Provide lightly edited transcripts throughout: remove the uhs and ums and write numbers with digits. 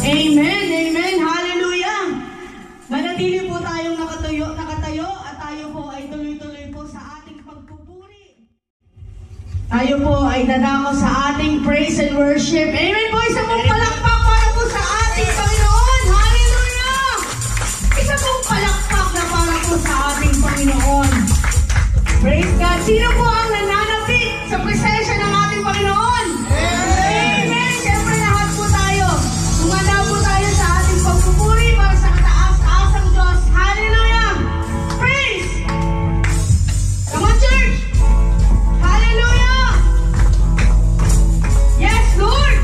Amen, amen, hallelujah. Manatili po tayong nakatayo at tayo po ay tuloy-tuloy po sa ating pagpupuri. Tayo po ay dadako sa ating praise and worship. Amen po, isa pong palakpak para po sa ating Panginoon. Hallelujah! Isa pong palakpak na para po sa ating Panginoon. Praise God. Sino po ang nananapit sa presensya ng ating Panginoon? Amen! Siyempre lahat po tayo. Umanda po tayo sa ating pagpupuri para sa kataas-taasang Diyos. Hallelujah! Praise! Come on, church! Hallelujah! Yes, Lord!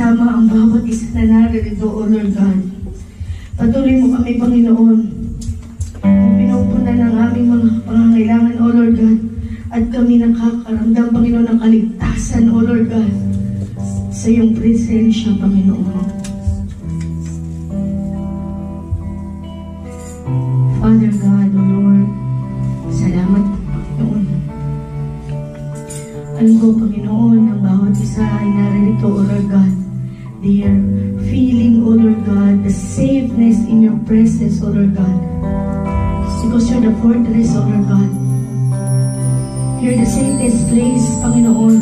kasama ang bawat isa na narito, O Lord God. Patuloy mo kami, Panginoon, ang pinupuna ng aming mga pangangailangan, O Lord God, at kami nakakaramdam, Panginoon, ng kaligtasan, O Lord God, sa iyong presensya, Panginoon. Father God, O Lord, salamat po, Panginoon. Alam ko, Panginoon, ang bawat isa ay naririto, O Lord God. They are feeling, O Lord God, the safeness in your presence, O Lord God. Because you're the fortress, O Lord God. You're the safest place, Panginoon.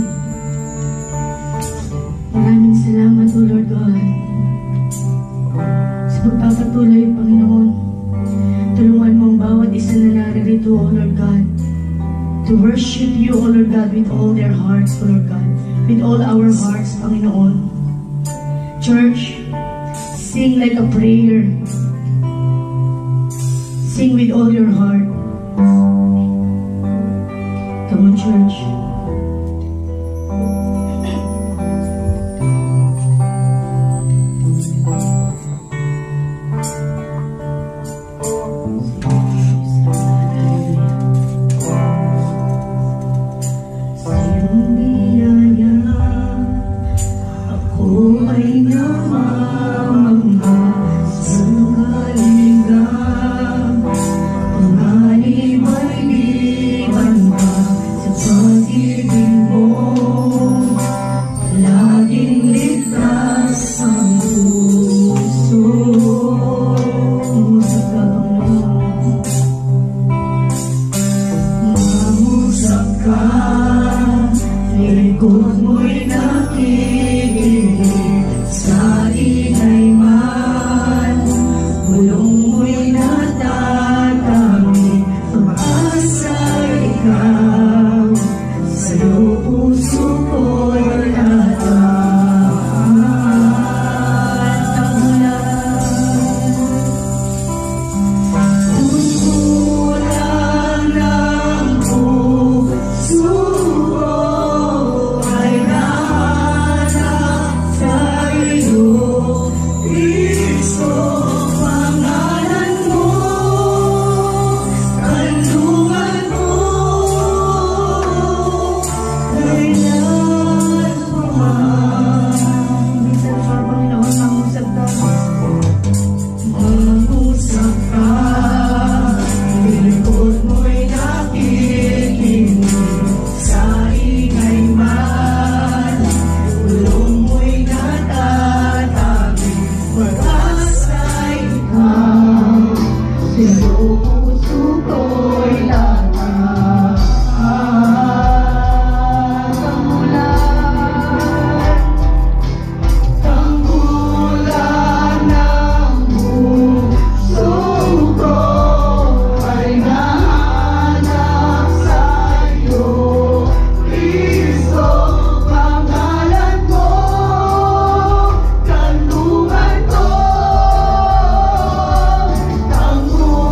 Maraming salamat, O Lord God. Sa pagpapatuloy, Panginoon, tulungan mo ang bawat isa na naririto, O Lord God, to worship you, O Lord God, with all their hearts, O Lord God, with all our hearts, Panginoon. Church, sing like a prayer. Sing with all your heart. Come on, church.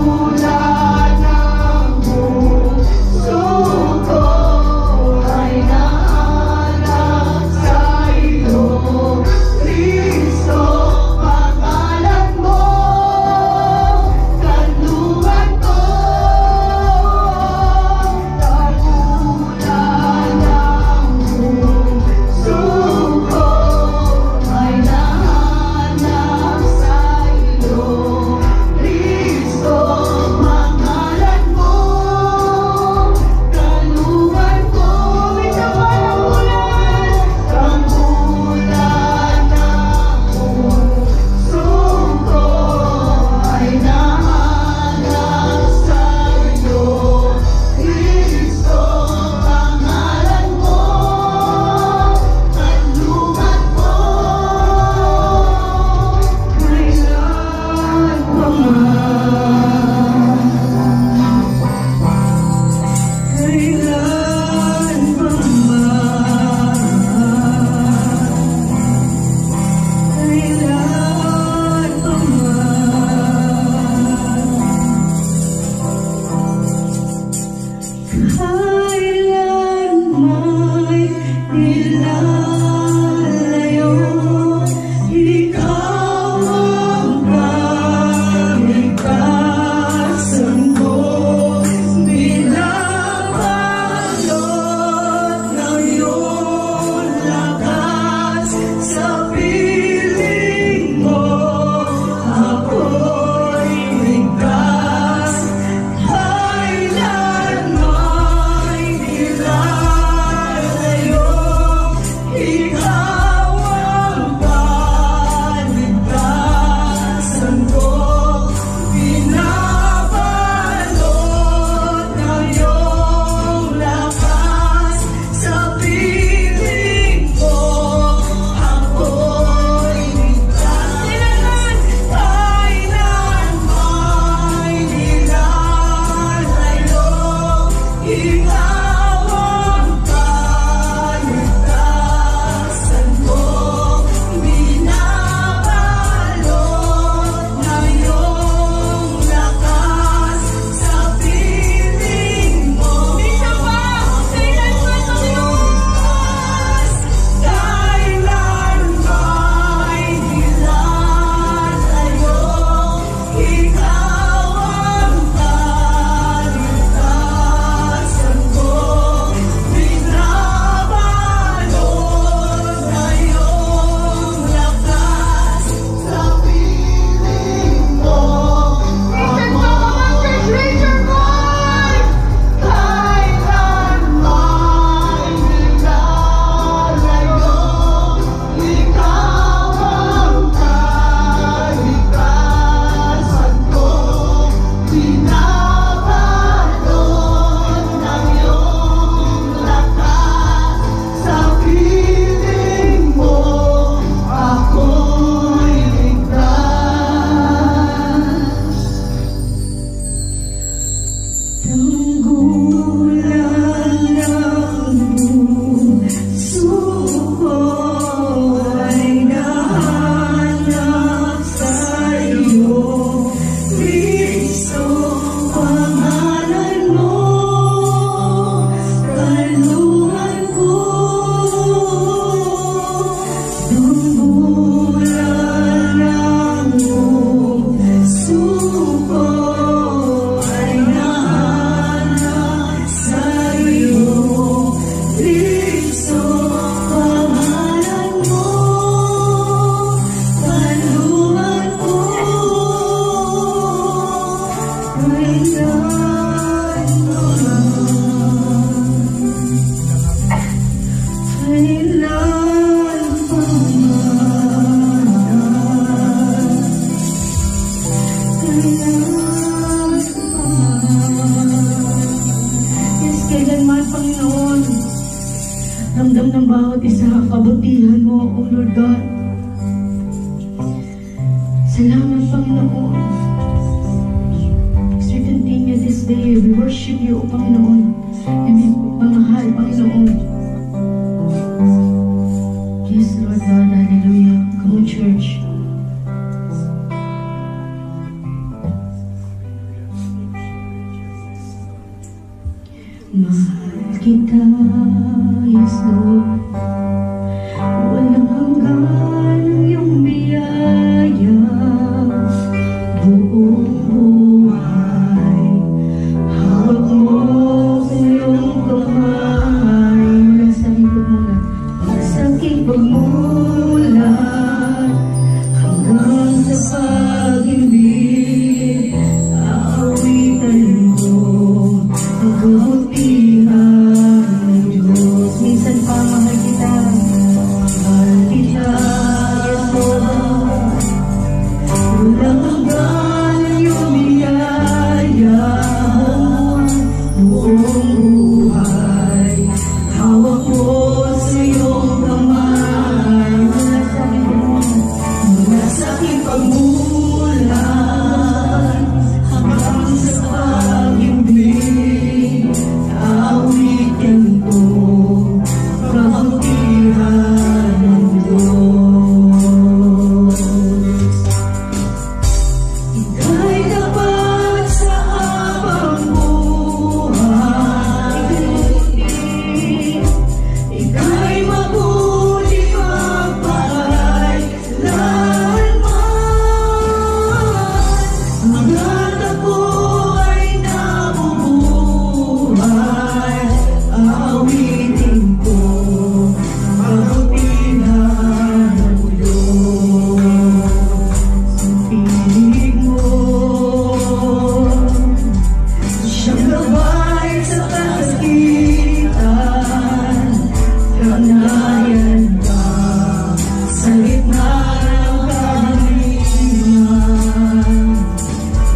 Mula Lord God. Salamat, Panginoon. As we continue this day, we worship you, O Panginoon. And we pamahal, Panginoon. Yes, Lord God. Hallelujah. Come on, church. Mahal kita, yes, Lord. Walang hanggan ang iyong biyaya. Buong buhay, hawak mo sa iyong kamay. Sa aking pagmulat, hanggang sa pag-ibig, aawitan ko ang kabutihan ng Diyos. Minsan pa, mahal kita, yes, Lord. Walang hanggan ang iyong biyaya. Buong buhay, hawak mo sa iyong kamay. Mula sa aking pagmulat, hanggang sa pag-ibig, aawitin ko kabutihan ng Diyos. Ika'y dapat sa habang buhay, ika'y mabuti magpakailanman. Hanggat ako ay nabubuhay, aawitin ko kabutihan ng Diyos. Sa piling mo, siyang gabay sa kasakitan. Kanayan ka sa gitna ng kahilingan.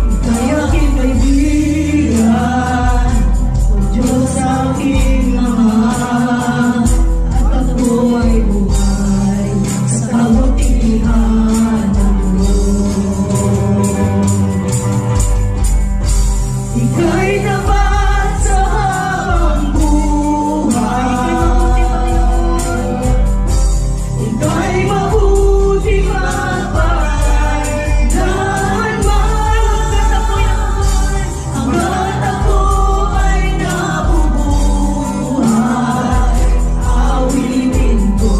Ika'y aking kaibigan, O Diyos aking Ama, at ako ay buhay sa kabutihan ng Diyos. Ika'y dapat sa habang buhay, ika'y mabuti magpakailanman. Hanggat ako ay nabubuhay, aawitin ko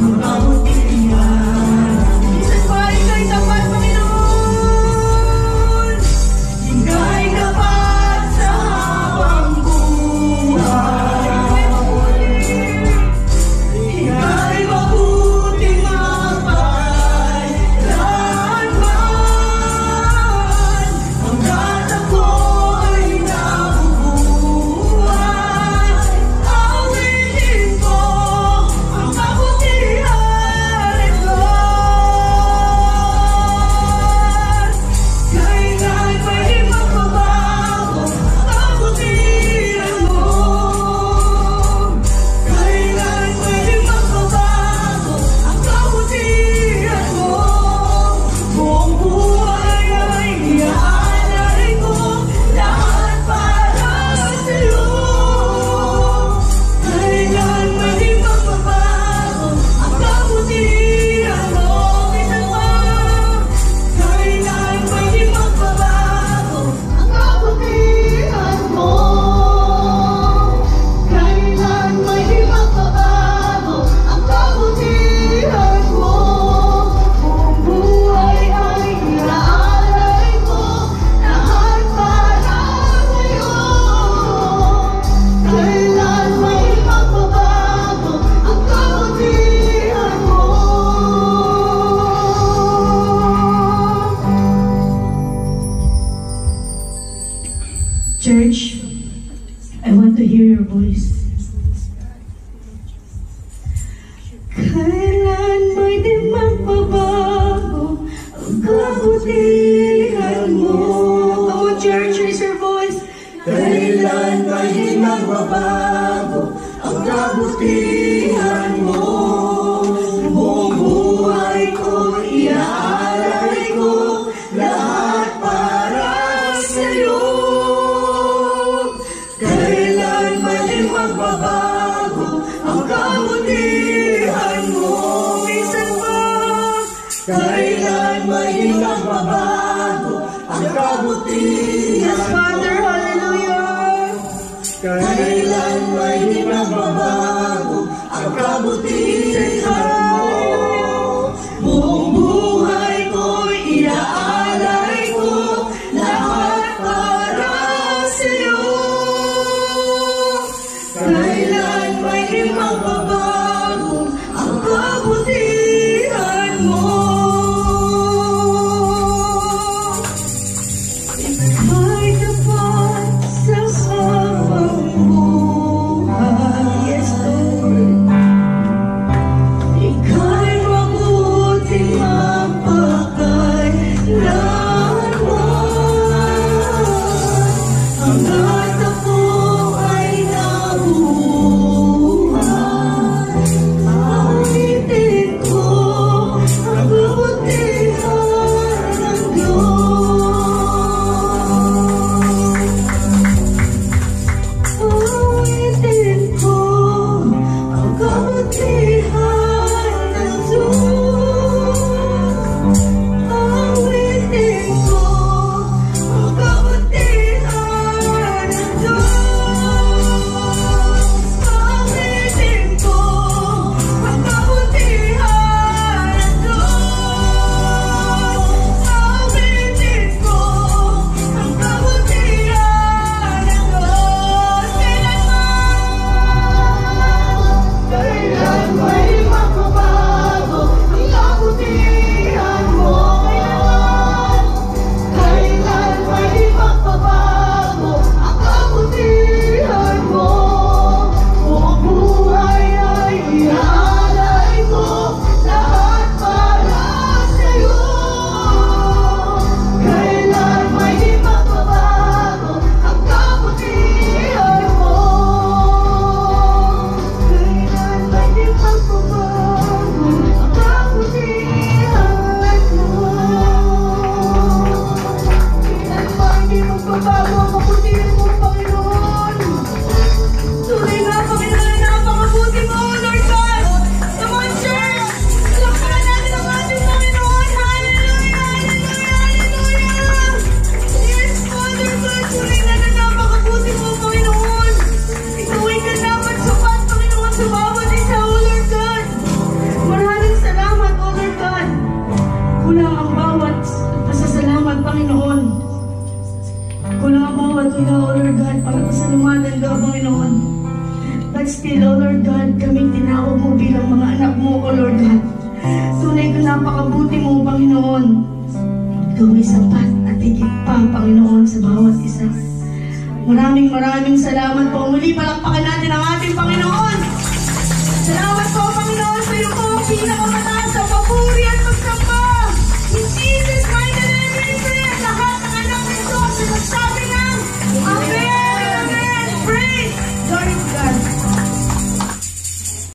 ang kabutihan. Minsan pa, ika'y dapat, Panginoon. Ika'y dapat sa habang buhay, ika'y mabuti magpakailanman. Hanggat ako ay nabubuhay, aawitin ko ang kabutihan ng Diyos. Kailan pwede magbabago ang kabutihan mo? Kailan pwede magbabago ang kabutihan mo? Buong buhay ay iaalay ko, lahat para sa'yo. Kailan pwede magbabago ang kabutihan mo? Minsan pa, kailan pwede magbabago ang kabutihan mo? Kailan pwede magbabago ang kabutihan mo? Buong buhay ay iaalay ko, lahat para sa'yo. Kailan pwede magbabago ang kabutihan mo? Church, I want to hear your voice. Kailan pwede magbabago ang kabutihan mo? Come on, church, raise your voice. Kailan pwede magbabago ang kabutihan mo? di nagbabago ang kabutihan. Yes, Father, hallelujah. Kailan may di nagbabago ang kabutihan mo. Buong buhay ko'y inaalay ko, lahat para sa'yo. Kailan may di magbabago ang kabutihan mo. Ika'y dapat sa sabang buhay. Yes, Lord. Ika'y mabuting mapakailanman. Hanggat ako ay nabuhay, awitin ko ang kabutihan ng Diyos. Awitin ko ang kabutihan ng Diyos. Awitin ko ang kabutihan ng Diyos. Awitin ko ang kabutihan ng Diyos. Awitin ko ang kabutihan ng Diyos. Kailan may magbabago ang kabutihan mo? Kailan may magbabago ang kabutihan mo? Buong buhay ay inaalay ko, lahat para sa'yo. Kailan may magbabago ang kabutihan mo? Kailan may magbabago ang kabutihan mo? Kailan may magbabago ang kabutihan mo, Panginoon? Tunay nga, Panginoon, napakabuti mo, Lord God. Come on, church! Lakpakan natin ang ating Panginoon. Hallelujah! Hallelujah! Hallelujah! Yes, Father God, tunay nga na napakabuti mo, Panginoon. Ikaw ay kanapat sapat, Panginoon, sa bawat isa, O Lord God. Maraming salamat, O Lord God. Kulang ang bawat pasasalamat, Panginoon. Kulang ang bawat ina, O Lord God, para pasalamatan ka, Panginoon. But still, O Lord God, kaming tinawag mo bilang mga anak mo, O Lord God. Tunay ka napakabuti mo, Panginoon. Ikaw ay sapat at higit pa, Panginoon, sa bawat isa. Maraming salamat po. Muli palakpakan natin ang ating Panginoon. Salamat po, Panginoon, sa iyo po, pinakamataas